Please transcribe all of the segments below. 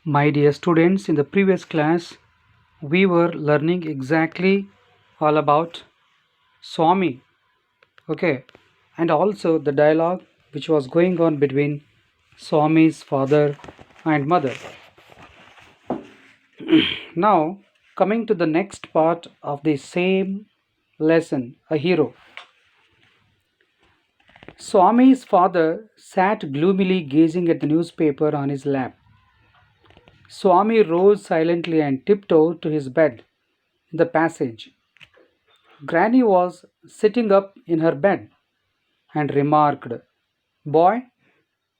My dear students, in the previous class, we were learning exactly all about Swami, okay, and also the dialogue which was going on between Swami's father and mother. Now, coming to the next part of the same lesson, a hero. Swami's father sat gloomily gazing at the newspaper on his lap. Swami rose silently and tiptoed to his bed in the passage. Granny was sitting up in her bed and remarked, "Boy,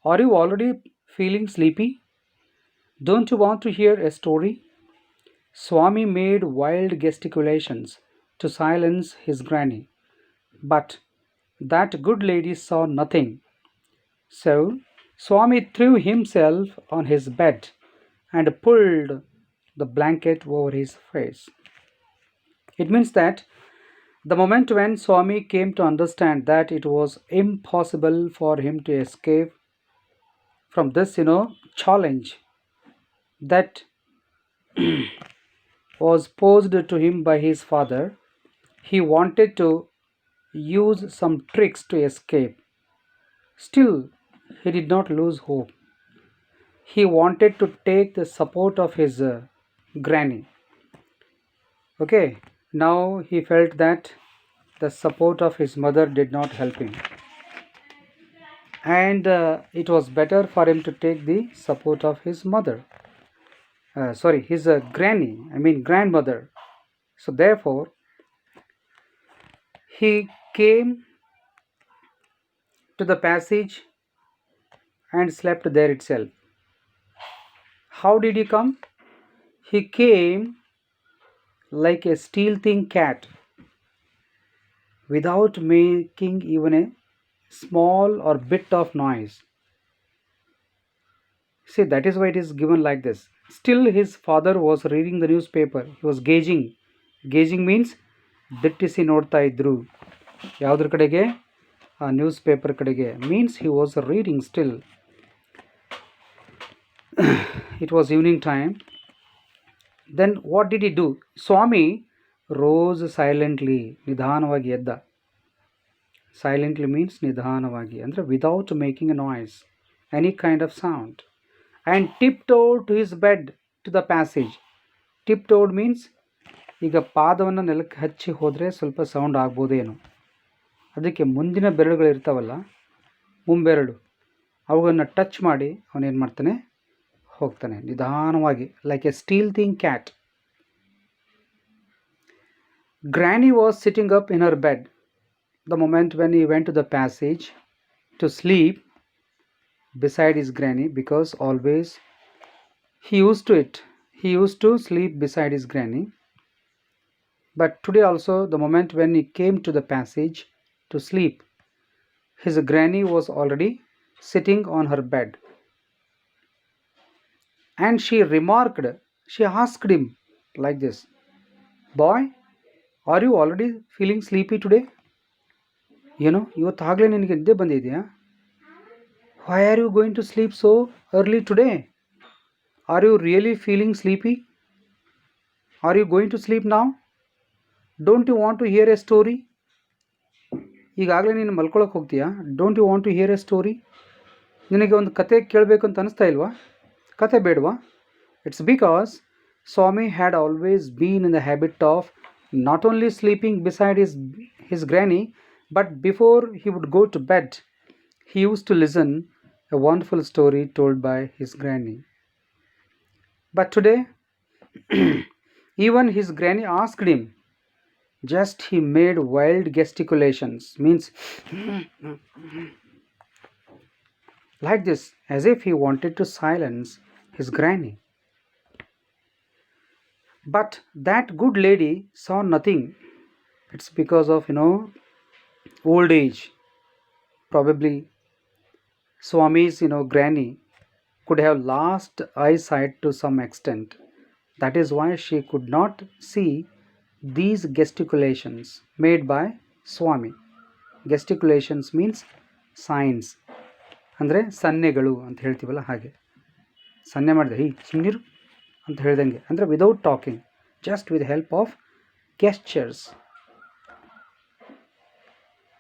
are you already feeling sleepy? Don't you want to hear a story?" Swami made wild gesticulations to silence his granny, but that good lady saw nothing. So Swami threw himself on his bed and pulled the blanket over his face. It means that the moment when Swami came to understand that it was impossible for him to escape from this, challenge that was posed to him by his father, he wanted to use some tricks to escape. Still, he did not lose hope. He wanted to take the support of his granny. Okay, now he felt that the support of his mother did not help him, and it was better for him to take the support of his mother. Sorry, his granny, I mean grandmother. So therefore, he came to the passage and slept there itself. How did he come? He came like a stealthing cat without making even a small or bit of noise. See, that is why it is given like this. Still, his father was reading the newspaper. He was gazing. Gazing means ದಿಟ್ಟಿಸಿ ನೋಡ್ತಾ ಇದ್ರು. ಯಾವುದ್ರ ಕಡೆಗೆ? ಆ news paper ಕಡೆಗೆ. Means he was reading still. It was evening time. Then what did he do? Swami rose silently. ನಿಧಾನವಾಗಿ ಎದ್ದ. Silently means ನಿಧಾನವಾಗಿ, ಅಂದರೆ without making a noise, any kind of sound, and tiptoed to his bed to the passage. Tiptoed means ಈಗ ಪಾದವನ್ನು ನೆಲಕ್ಕೆ ಹಚ್ಚಿ ಹೋದರೆ ಸ್ವಲ್ಪ ಸೌಂಡ್ ಆಗ್ಬೋದೇನು, ಅದಕ್ಕೆ ಮುಂದಿನ ಬೆರಳುಗಳು ಇರ್ತಾವಲ್ಲ, ಮುಂಬೆರಳು, ಅವುಗಳನ್ನು ಟಚ್ ಮಾಡಿ ಅವನೇನು ಮಾಡ್ತಾನೆ, ಹೋಗ್ತಾನೆ ನಿಧಾನವಾಗಿ, like a stealthing cat. Granny was sitting up in her bed the moment when he went to the passage to sleep beside his granny, because always he used to sleep beside his granny. But today also, the moment when he came to the passage to sleep, his granny was already sitting on her bed, and she asked him like this, "Boy, are you already feeling sleepy today?" ಇವತ್ತಾಗಲೇ ನಿನಗೆ ನಿದ್ದೆ ಬಂದಿದೆಯಾ? Why are you going to sleep so early today? Are you really feeling sleepy? Are you going to sleep now? Don't you want to hear a story? ಈಗಾಗಲೇ ನೀನು ಮಲ್ಕೊಳಕ್ಕೆ ಹೋಗ್ತೀಯಾ? Don't you want to hear a story? ನಿನಗೆ ಒಂದು ಕತೆ ಕೇಳಬೇಕು ಅಂತ ಅನಿಸ್ತಾ ಇಲ್ವಾ? ಕತೆ ಬೇಡವಾ? It's because Swami had always been in the habit of not only sleeping beside his granny, but before he would go to bed, he used to listen a wonderful story told by his granny. But today, even his granny asked him. Just he made wild gesticulations, means like this, as if he wanted to silence his granny. But that good lady saw nothing. It's because of, old age. Probably Swami's, granny could have lost eyesight to some extent. That is why she could not see these gesticulations made by Swami. Gesticulations means signs, ಅಂದರೆ ಸನ್ನೆಗಳು ಅಂತ ಹೇಳ್ತೀವಲ್ಲ ಹಾಗೆ. ಸನ್ನೆ ಮಾಡಿದೆ, ಹೀ ಸುಮ್ಮನಿರು ಅಂತ ಹೇಳ್ದಂಗೆ, ಅಂದರೆ without talking, just with help of gestures.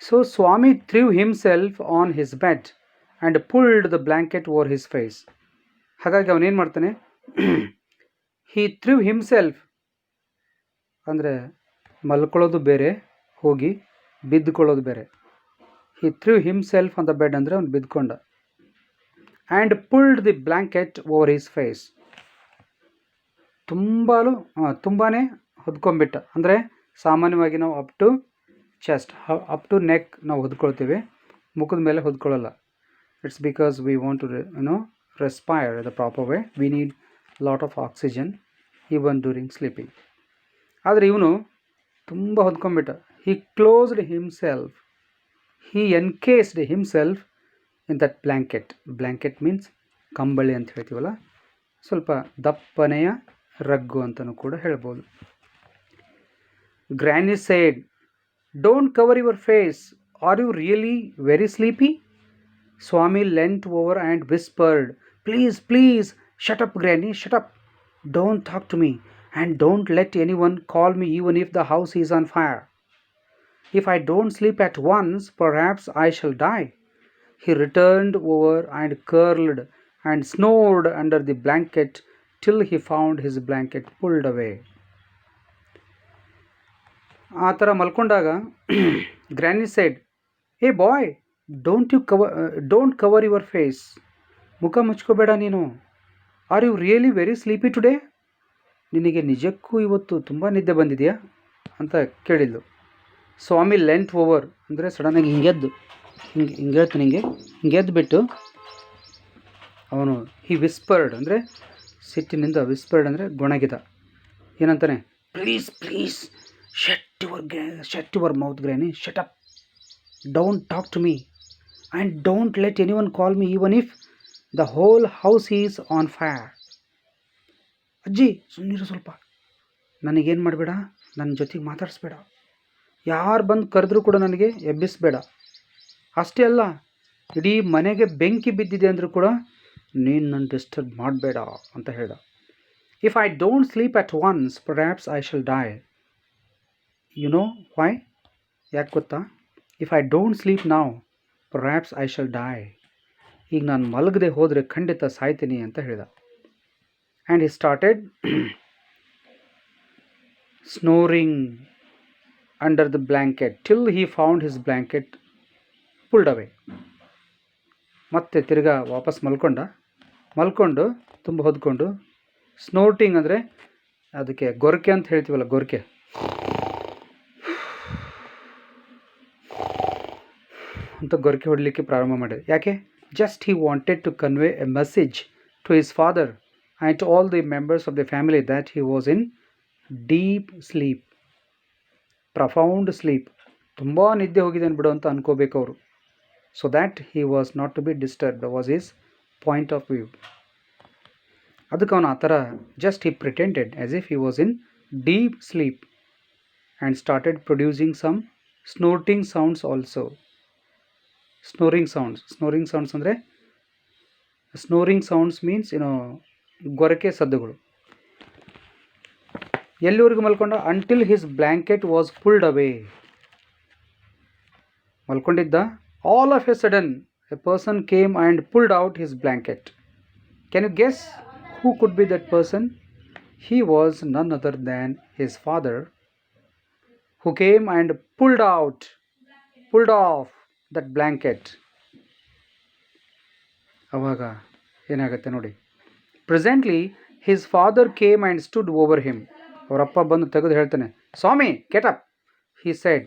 So Swami threw himself on his bed and pulled the blanket over his face. ಹಾಗಾಗಿ ಅವನೇನು ಮಾಡ್ತಾನೆ, ಹಿ ಥ್ರೀವ್ ಹಿಮ್ಸೆಲ್ಫ್ ಅಂದರೆ ಮಲ್ಕೊಳ್ಳೋದು ಬೇರೆ, ಹೋಗಿ ಬಿದ್ದುಕೊಳ್ಳೋದು ಬೇರೆ. He threw himself on the bed ಅಂದರೆ ಅವ್ನು ಬಿದ್ದುಕೊಂಡ. And pulled the blanket over his face, ತುಂಬಾ ಹೊದ್ಕೊಂಬಿಟ್ಟ. ಅಂದರೆ ಸಾಮಾನ್ಯವಾಗಿ ನಾವು up to chest, up to neck ನಾವು ಹೊದ್ಕೊಳ್ತೀವಿ, ಮುಖದ ಮೇಲೆ ಹೊದ್ಕೊಳ್ಳಲ್ಲ. It's because we want to respire the proper way, we need lot of oxygen even during sleeping. ಆದರೆ ಇವನು ತುಂಬ ಹೊದ್ಕೊಂಬಿಟ್ಟ. He closed himself, he encased himself in that blanket. Blanket means ಕಂಬಳಿ ಅಂತ ಹೇಳ್ತೀವಲ್ಲ, ಸ್ವಲ್ಪ ದಪ್ಪನೆಯ ರಗ್ಗು ಅಂತಲೂ ಕೂಡ ಹೇಳ್ಬೋದು. Granny said, don't cover your face, are you really very sleepy? Swami lent over and whispered, please please shut up granny, shut up, don't talk to me and don't let anyone call me even if the house is on fire. If I don't sleep at once, perhaps I shall die. He returned over and curled and snored under the blanket till he found his blanket pulled away. ಆ ಥರ ಮಲ್ಕೊಂಡಾಗ granny side, hey boy, don't cover your face, ಮುಖ ಮುಚ್ಕೋಬೇಡ ನೀನು. Are you really very sleepy today? ನಿನಗೆ ನಿಜಕ್ಕೂ ಇವತ್ತು ತುಂಬ ನಿದ್ದೆ ಬಂದಿದೆಯಾ ಅಂತ ಕೇಳಿದ್ಲು. ಸ್ವಾಮಿ ಲೆಂಟ್ ಓವರ್ ಅಂದರೆ ಸಡನ್ನಾಗಿ ಹಿಂಗೆದ್ದು ಹೇಳ್ತಾನೆ, ಹಿಂಗೆದ್ದು ಬಿಟ್ಟು ಅವನು ಹಿ ವಿಸ್ಪರ್ಡ್ ಅಂದರೆ ಸಿಟ್ಟಿನಿಂದ, ವಿಸ್ಪರ್ಡ್ ಅಂದರೆ ಗೊಣಗಿದ. ಏನಂತಾನೆ, please please shut your mouth granny, shut up, don't talk to me and don't let anyone call me even if the whole house is on fire. ಅಜ್ಜಿ ಸುಮ್ಮನಿರು ಸ್ವಲ್ಪ, ನನಗೇನು ಮಾಡಬೇಡ, ನನ್ನ ಜೊತೆಗೆ ಮಾತಾಡಿಸ್ಬೇಡ, ಯಾರು ಬಂದು ಕರೆದ್ರೂ ಕೂಡ ನನಗೆ ಎಬ್ಬಿಸಬೇಡ. ಅಷ್ಟೇ ಅಲ್ಲ, ಇಡೀ ಮನೆಗೆ ಬೆಂಕಿ ಬಿದ್ದಿದೆ ಅಂದರೂ ಕೂಡ ನೀನು ನನ್ನ ಡಿಸ್ಟರ್ಬ್ ಮಾಡಬೇಡ ಅಂತ ಹೇಳ್ದ. If I don't sleep at once, perhaps I shall die. You know why? ಯಾಕೆ ಗೊತ್ತಾ? If I don't sleep now, perhaps I shall die. ಈಗ ನಾನು ಮಲಗದೆ ಹೋದರೆ ಖಂಡಿತ ಸಾಯ್ತೀನಿ ಅಂತ ಹೇಳ್ದ. And he started snoring under the blanket till he found his blanket pulled away. ಮತ್ತೆ ತಿರ್ಗಾ ವಾಪಸ್ ಮಲ್ಕೊಂಡು ತುಂಬ ಹೊದ್ಕೊಂಡು, ಸ್ನೋರ್ಟಿಂಗ್ ಅಂದರೆ ಅದಕ್ಕೆ ಗೊರಕೆ ಅಂತ ಹೇಳ್ತೀವಲ್ಲ, ಗೊರಕೆ ಅಂತ ಗೊರಕೆ ಹೊಡಲಿಕ್ಕೆ ಪ್ರಾರಂಭ ಮಾಡಿದೆ. ಯಾಕೆ? Just he wanted to convey a message to his father and to all the members of the family that he was in deep sleep, profound sleep, ತುಂಬ ನಿದ್ದೆ ಹೋಗಿದೆ ಅಂದ್ಬಿಡು ಅಂತ ಅನ್ಕೋಬೇಕು ಅವರು. So that he was not to be disturbed was his point of view. ಅದಕ್ಕೆ ಅವನು ಆ ಥರ just he pretended as if he was in deep sleep and started producing some snorting sounds also. Snoring sounds ಅಂದರೆ, snoring sounds means ಗೊರಕೆ ಸದ್ದುಗಳು. ಎಲ್ಲಿವರೆಗೂ ಮಲ್ಕೊಂಡ? Until his blanket was pulled away. ಮಲ್ಕೊಂಡಿದ್ದ, all of a sudden a person came and pulled out his blanket. Can you guess who could be that person? He was none other than his father, who came and pulled off that blanket. ಅವಾಗ ಏನಾಗುತ್ತೆ ನೋಡಿ. Presently his father came and stood over him. ಅವರಪ್ಪ ಬಂದು ತೆಗೆದು ಹೇಳ್ತಾನೆ, ಸ್ವಾಮಿ get up, he said.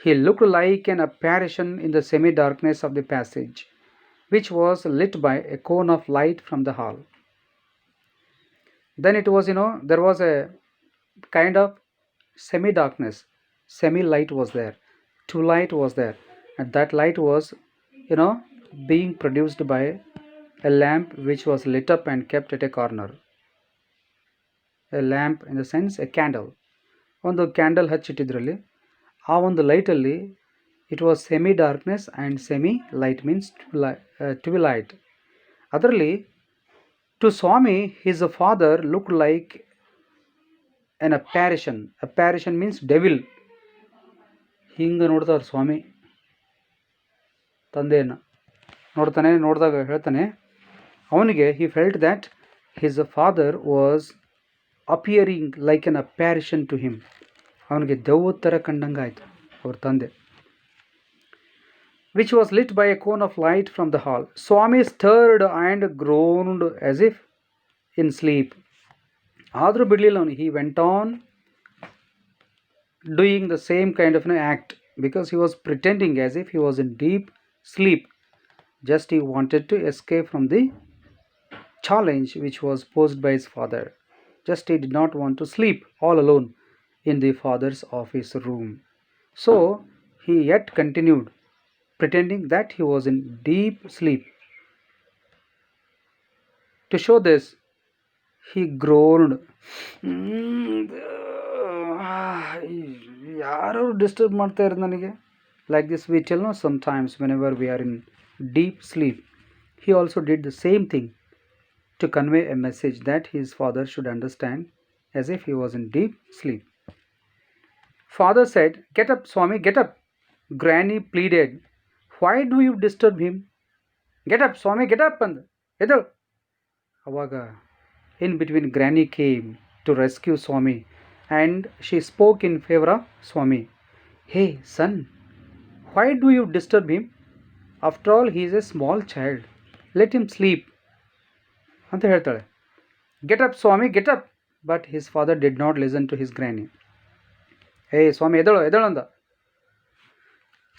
He looked like an apparition in the semi-darkness of the passage, which was lit by a cone of light from the hall. Then it was, there was a kind of semi-darkness, semi-light was there, two light was there, and that light was, being produced by a lamp which was lit up and kept at a corner. A lamp in the sense a candle. ಒಂದು candle ಹಚ್ಚಿಟ್ಟಿದ್ರಲ್ಲಿ ಆ ಒಂದು ಲೈಟಲ್ಲಿ it was semi darkness and semi light means twilight. ಅದರಲ್ಲಿ To Swami, his father looked like an apparition. Apparition means devil. ಹಿಂಗೆ ನೋಡ್ತಾರೆ ಸ್ವಾಮಿ ತಂದೆಯನ್ನು ನೋಡ್ತಾನೆ. ನೋಡಿದಾಗ ಹೇಳ್ತಾನೆ ಅವನಿಗೆ he felt that his father was appearing like an apparition to him. ಅವನಿಗೆ ದೆವ್ವದ ಥರ ಕಂಡಂಗಾಯಿತು ಅವ್ರ ತಂದೆ. Which was lit by a cone of light from the hall. Swami stirred and groaned as if in sleep. ಆದರೂ ಬಿಡಲಿಲ್ಲ ಅವನು. He went on doing the same kind of an act because he was pretending as if he was in deep sleep. Just he wanted to escape from the challenge which was posed by his father. Just he did not want to sleep all alone in the father's office room. So he yet continued pretending that he was in deep sleep. To show this, he groaned. ಯಾರು disturb ಮಾಡ್ತಾ ಇರೋದು ನನಗೆ. Like this we tell no sometimes whenever we are in deep sleep. He also did the same thing to convey a message that his father should understand as if he was in deep sleep. Father said, "Get up, Swami, get up." Granny pleaded, "Why do you disturb him? Get up, Swami, get up." And ಎದಳು. ಅವಾಗ in between Granny came to rescue Swami and she spoke in favor of Swami. "Hey, son, why do you disturb him? After all, he is a small child. Let him sleep." ಅಂತ ಹೇಳ್ತಾಳೆ. "Get up, Swami, get up." But his father did not listen to his granny. "Hey, Swami, ಎದಳು ಎದಳು ಅಂದ.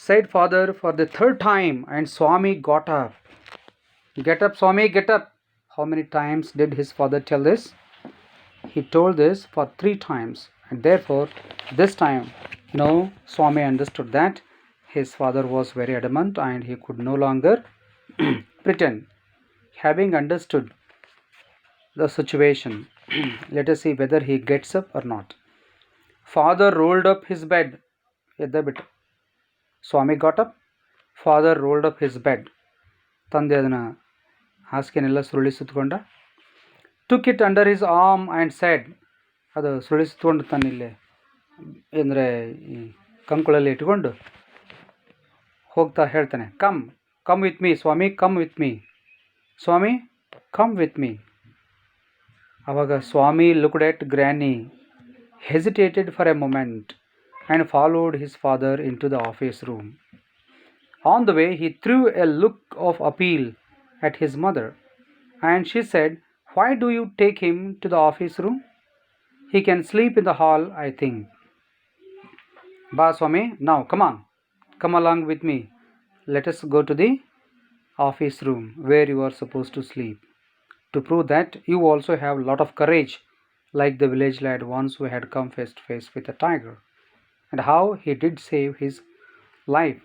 Said father for the third time, and Swami got up. "Get up, Swami, get up." How many times did his father tell this? He told this for 3 times, and therefore this time, Swami understood that his father was very adamant and he could no longer pretend. Having understood the situation, let us see whether he gets up or not. Father rolled up his bed. ಎದ್ದ ಬಿಟ್ಟು Swami got up. Father rolled up his bed. ತಂದೆ ಅದನ್ನು ಹಾಸಿಗೆನೆಲ್ಲ ಸುರುಳಿ ಸುತ್ತಕೊಂಡ. Took it under his arm and said, ಅದು ಸುರುಳಿ ಸುತ್ತಕೊಂಡು ತನ್ನಿಲ್ಲಿ ಅಂದರೆ ಈ ಕಂಕುಳಲ್ಲಿ ಇಟ್ಕೊಂಡು ಹೋಗ್ತಾ ಹೇಳ್ತಾನೆ, come with me Swami, come with me Swami, come with me. ಆವಾಗ Swami looked at Granny, hesitated for a moment and followed his father into the office room. On the way, he threw a look of appeal at his mother, and she said, "Why do you take him to the office room? He can sleep in the hall, I think." "Ba Swami, now come on, come along with me. Let us go to the office room where you are supposed to sleep, to prove that you also have a lot of courage, like the village lad once who had come face to face with a tiger, and how he did save his life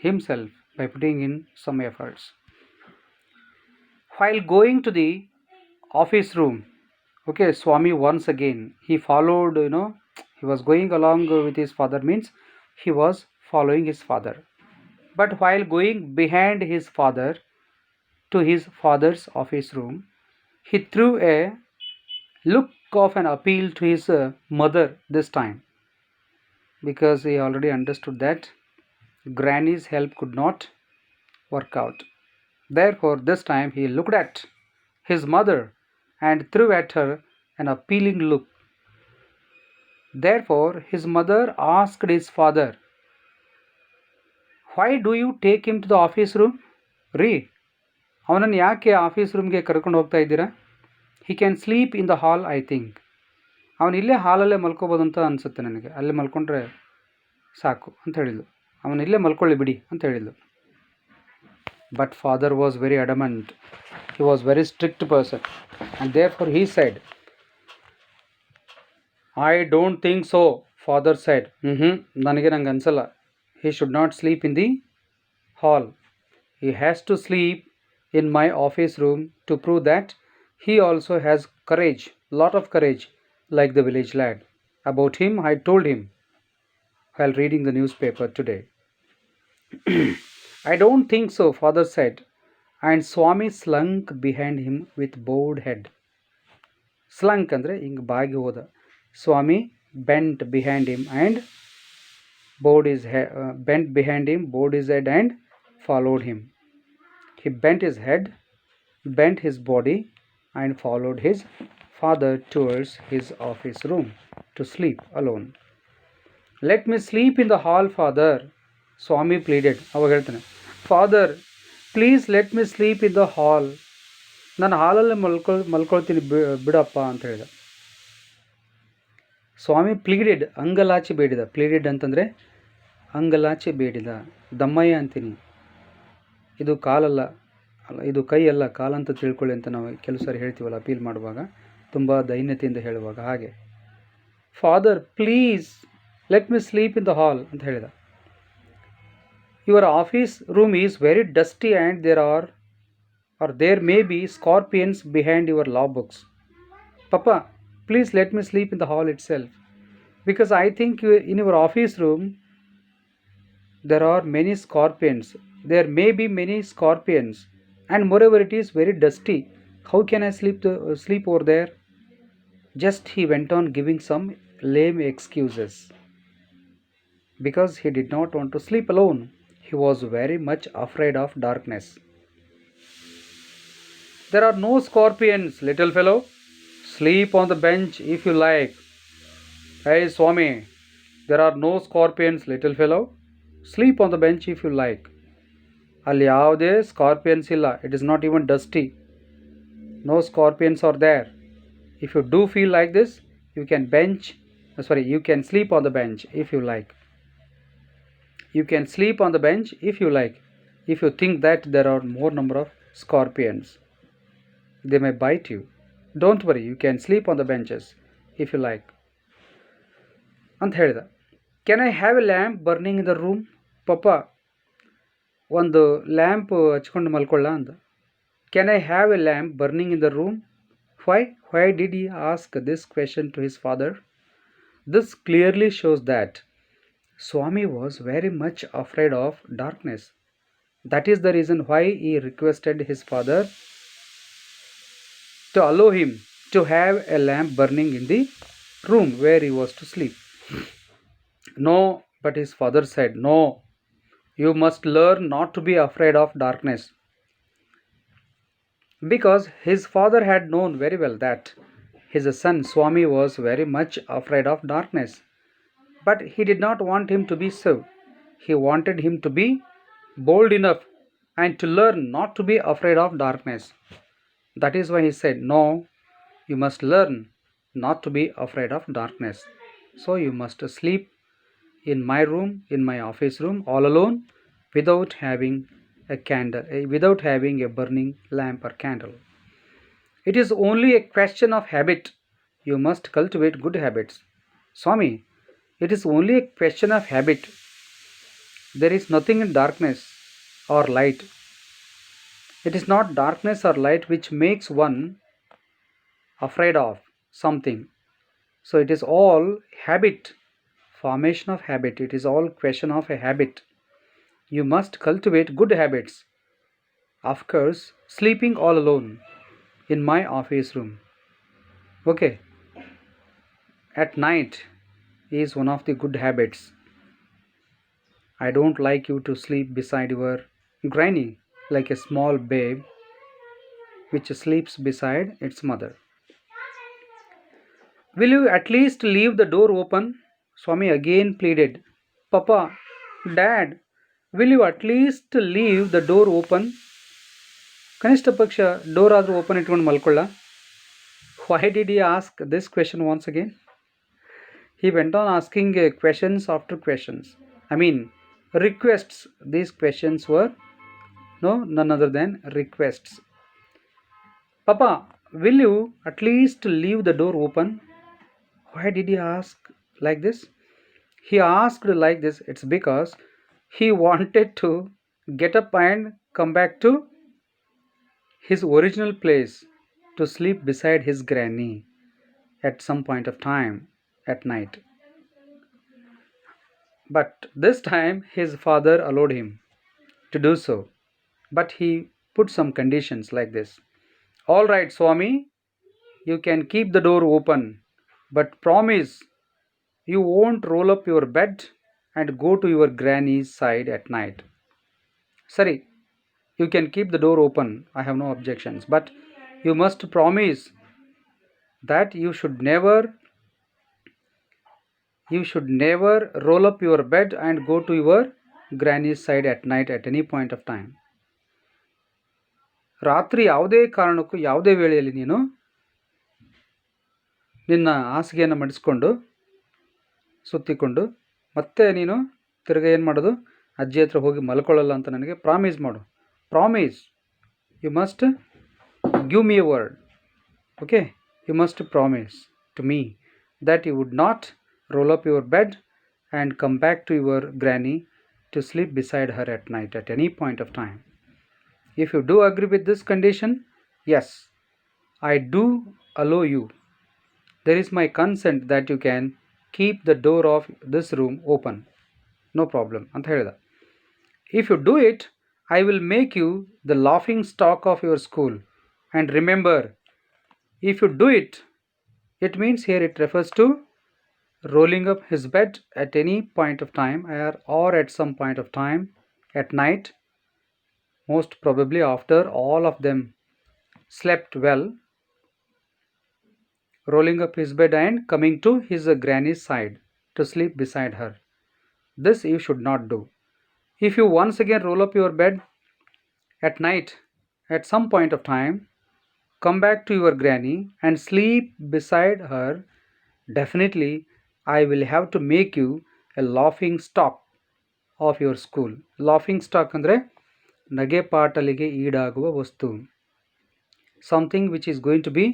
himself by putting in some efforts." While going to the office room, Swami once again, he followed, he was going along with his father, means he was following his father. But while going behind his father to his father's office room, he threw a look of an appeal to his mother this time, because he already understood that Granny's help could not work out. Therefore, this time he looked at his mother and threw at her an appealing look. Therefore, his mother asked his father, "Why do you take him to the office room? Re, ಅವನನ್ನು ಯಾಕೆ office ರೂಮ್ಗೆ ಕರ್ಕೊಂಡು ಹೋಗ್ತಾ ಇದ್ದೀರಾ? He can sleep in the hall, I think. ಅವನು ಇಲ್ಲೇ ಹಾಲಲ್ಲೇ ಮಲ್ಕೋಬೋದು ಅಂತ ಅನಿಸುತ್ತೆ ನನಗೆ. ಅಲ್ಲೇ ಮಲ್ಕೊಂಡ್ರೆ ಸಾಕು ಅಂತ ಹೇಳಿದ್ಲು. ಅವನು ಇಲ್ಲೇ ಮಲ್ಕೊಳ್ಳಿ ಬಿಡಿ ಅಂತ ಹೇಳಿದ್ಲು. But father was very adamant. He was very strict person, and therefore he said, "I don't think so." Father said, ನನಗೆ ನಂಗೆ ಅನ್ಸಲ್ಲ. He should not sleep in the hall. He has to sleep in my office room to prove that he also has courage, lot of courage, like the village lad. About him I told him while reading the newspaper today. "I don't think so," father said. and Swami slunk behind him with bowed head. Slunk ಅಂದರೆ ಹಿಂಗೆ ಬಾಗಿ ಹೋದ. Swami bent behind him and bowed his head and followed him. He bent his head, bent his body, and followed his father towards his office room to sleep alone. Let me sleep in the hall, father, Swami pleaded. ಅವಾಗ ಹೇಳ್ತಾನೆ, father please let me sleep in the ಹಾಲ್, ನಾನು ಹಾಲಲ್ಲೇ ಮಲ್ಕೊಳ್ತೀನಿ ಬಿಡಪ್ಪ ಅಂತ ಹೇಳಿದ. ಸ್ವಾಮಿ pleaded, ಅಂಗಲಾಚಿ ಬೇಡಿದ. Pleaded ಅಂತಂದರೆ ಅಂಗಲಾಚಿ ಬೇಡಿದ. ದಮ್ಮಯ್ಯ ಅಂತೀನಿ, ಇದು ಕಾಲಲ್ಲ, ಅಲ್ಲ ಇದು ಕೈ ಅಲ್ಲ, ಕಾಲಂತ ತಿಳ್ಕೊಳ್ಳಿ ಅಂತ ನಾವು ಕೆಲವು ಸಾರಿ ಹೇಳ್ತೀವಲ್ಲ ಅಪೀಲ್ ಮಾಡುವಾಗ, ತುಂಬ ದೈನ್ಯತೆಯಿಂದ ಹೇಳುವಾಗ. ಹಾಗೆ father please let me sleep in the hall ಅಂತ ಹೇಳಿದ. Your office room is very dusty and there may be scorpions behind your law books. Papa please let me sleep in the hall itself, because I think in your office room there are many scorpions. There may be many scorpions, and moreover it is very dusty. How can I sleep over there? Just he went on giving some lame excuses because he did not want to sleep alone. He was very much afraid of darkness. There are no scorpions, little fellow. Sleep on the bench if you like. Hey Swami, there are no scorpions, little fellow. Sleep on the bench if you like. ಅಲ್ಲಿ ಯಾವುದೇ scorpions ಇಲ್ಲ. It is not even dusty. No scorpions are there. If you do feel like this, you can sleep on the bench if you like. You can sleep on the bench if you like. If you think that there are more number of scorpions, they may bite you. Don't worry, you can sleep on the benches if you like. ಅಂತ ಹೇಳಿದ. Can I have a lamp burning in the room? ಪಪ್ಪ ಒಂದು lamp ಹಚ್ಕೊಂಡು ಮಲ್ಕೊಳ್ಳ ಅಂದ. Can I have a lamp burning in the room? Why did he ask this question to his father? This clearly shows that Swami was very much afraid of darkness. That is the reason why he requested his father to allow him to have a lamp burning in the room where he was to sleep. No, but his father said, no, you must learn not to be afraid of darkness. Because his father had known very well that his son Swami was very much afraid of darkness. But he did not want him to be so. He wanted him to be bold enough and to learn not to be afraid of darkness. That is why he said, no, you must learn not to be afraid of darkness. So you must sleep in my room, in my office room, all alone, without having a burning lamp or candle. It is only a question of habit. You must cultivate good habits. Swami, it is only a question of habit. There is nothing in darkness or light. It is not darkness or light which makes one afraid of something. So it is all habit, formation of habit. It is all question of a habit. You must cultivate good habits. Of course, sleeping all alone in my office room. Okay. At night is one of the good habits. I don't like you to sleep beside your granny like a small babe which sleeps beside its mother. Will you at least leave the door open? Swami again pleaded. Papa, Dad, will you at least leave the door open? ಕನಿಷ್ಠ ಪಕ್ಷ door ಆದರೂ open ಇಟ್ಕೊಂಡು ಮಲ್ಕೊಳ್ಳ? Why did he ask this question once again? He went on asking questions after questions. I mean, requests. These questions were none other than requests. Papa, will you at least leave the door open? Why did he ask like this? He asked like this. It's because he wanted to get up and come back to his original place to sleep beside his granny at some point of time at night. But this time his father allowed him to do so. But he put some conditions like this. All right, Swami, you can keep the door open, but promise you won't roll up your bed and go to your granny's side at night. Sorry, you can keep the door open. I have no objections, but you must promise that you should never roll up your bed and go to your granny's side at night at any point of time. ರಾತ್ರಿ ಯಾವುದೇ ಕಾರಣಕ್ಕೂ ಯಾವುದೇ ವೇಳೆಯಲ್ಲಿ ನೀನು ನಿನ್ನ ಹಾಸಿಗೆಯನ್ನು ಮಡಿಸ್ಕೊಂಡು ಸುತ್ತಿಕೊಂಡು ಮತ್ತೆ ನೀನು ತಿರ್ಗ ಏನು ಮಾಡೋದು, ಅಜ್ಜಿ ಹತ್ರ ಹೋಗಿ ಮಲ್ಕೊಳ್ಳಲ್ಲ ಅಂತ ನನಗೆ ಪ್ರಾಮಿಸ್ ಮಾಡು. Promise, you must give me a word. Okay, you must promise to me that you would not roll up your bed and come back to your granny to sleep beside her at night at any point of time. If you do agree with this condition, yes, I do allow you. There is my consent that you can keep the door of this room open. No problem ಅಂತ ಹೇಳಿದ. If you do it, I will make you the laughing stock of your school. And remember, if you do it, it means here it refers to rolling up his bed at any point of time or at some point of time at night, most probably after all of them slept well, rolling up his bed and coming to his granny's side to sleep beside her. This you should not do. If you once again roll up your bed at night at some point of time, come back to your granny and sleep beside her, definitely I will have to make you a laughing stock of your school. Laughing stock ಅಂದರೆ ನಗೆ ಪಾಟಲಿಗೆ ಈಡಾಗುವ ವಸ್ತು. Something which is going to be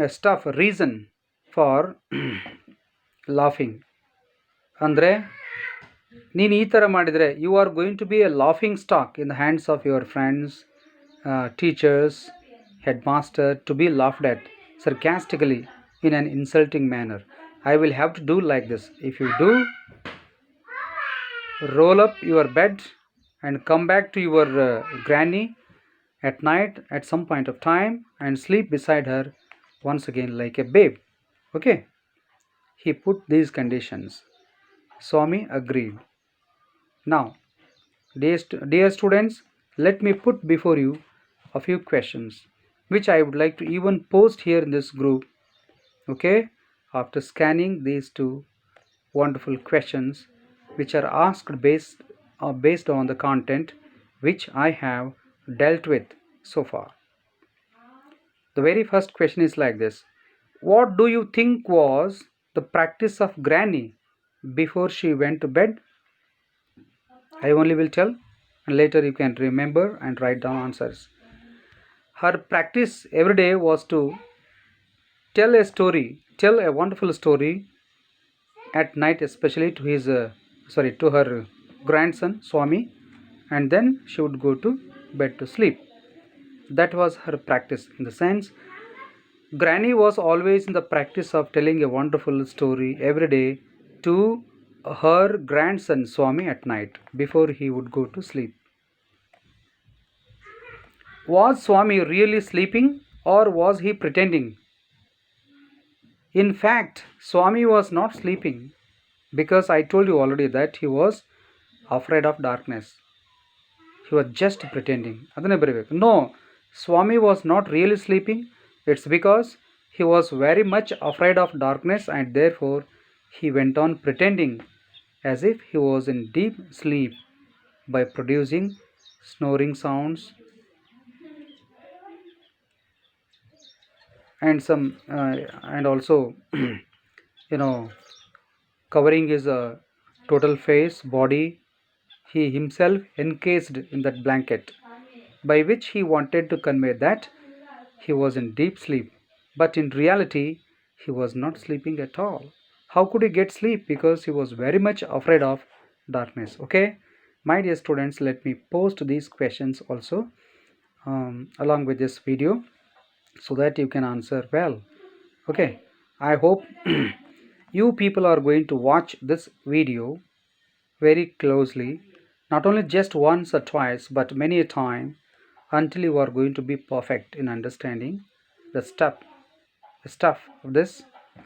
a stuff, a reason for laughing. ಅಂದರೆ ನೀನು ಈ ಥರ ಮಾಡಿದರೆ you are going to be a laughing stock in the hands of your friends, teachers, headmaster, to be laughed at sarcastically in an insulting manner. I will have to do like this. If you do roll up your bed and come back to your granny at night at some point of time and sleep beside her once again like a babe. Okay, he put these conditions. Swami agreed. Now, dear students, let me put before you a few questions which I would like to even post here in this group. Okay, after scanning these two wonderful questions which are asked based on the content which I have dealt with so far. The very first question is like this: what do you think was the practice of Granny before she went to bed? I only will tell, and later you can remember and write down answers. Her practice every day was to tell a wonderful story at night, especially to her grandson Swami, and then she would go to bed to sleep. That was her practice. In the sense, Granny was always in the practice of telling a wonderful story every day to her grandson Swami at night before he would go to sleep. Was Swami really sleeping or was he pretending? In fact, Swami was not sleeping, because I told you already that he was afraid of darkness. He was just pretending. No, Swami was not really sleeping. It's because he was very much afraid of darkness, and therefore he went on pretending as if he was in deep sleep by producing snoring sounds and also covering his total face, body. He himself encased in that blanket, by which he wanted to convey that he was in deep sleep. But in reality, he was not sleeping at all. How could he get sleep? Because he was very much afraid of darkness. Okay, my dear students, let me post these questions also along with this video so that you can answer well. Okay, I hope you people are going to watch this video very closely, Not only just once or twice, but many a time, until you are going to be perfect in understanding the stuff of this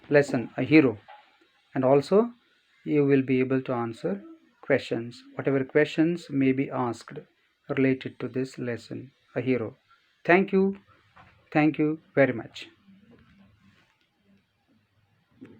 lesson, a hero. And also, you will be able to answer questions, whatever questions may be asked related to this lesson, a hero. Thank you. Thank you very much.